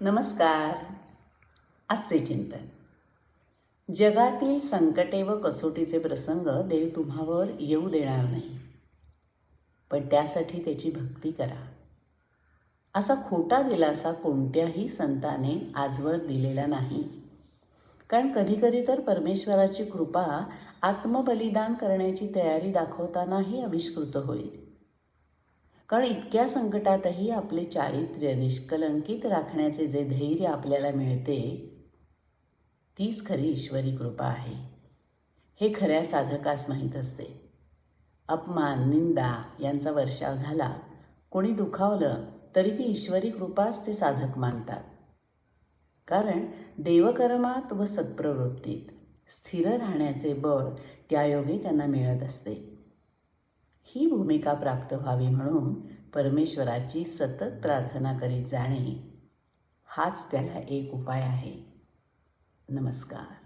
नमस्कार. आजचे चिंतन. जगातील संकटे व कसोटीचे प्रसंग देव तुम्हावर येऊ देणार नाही, पण त्यासाठी त्याची भक्ती करा. असा खोटा दिलासा कोणत्याही संताने आजवर दिलेला नाही. कारण कधीकधी तर परमेश्वराची कृपा आत्मबलिदान करण्याची तयारी दाखवतानाही आविष्कृत होईल. कारण इतक्या संकटातही आपले चारित्र्य निष्कलंकित राखण्याचे जे धैर्य आपल्याला मिळते, तीच खरी ईश्वरी कृपा आहे. हे खऱ्या साधकास माहीत असते. अपमान, निंदा यांचा वर्षाव झाला, कोणी दुखावलं तरी ती ईश्वरी कृपाच ते साधक मानतात. कारण देवकर्मात व सत्प्रवृत्तीत स्थिर राहण्याचे बळ त्यायोगे त्यांना मिळत असते. ही भूमिका प्राप्त व्हावी म्हणून परमेश्वराची सतत प्रार्थना करीत जाणे हाच त्याला एक उपाय आहे. नमस्कार.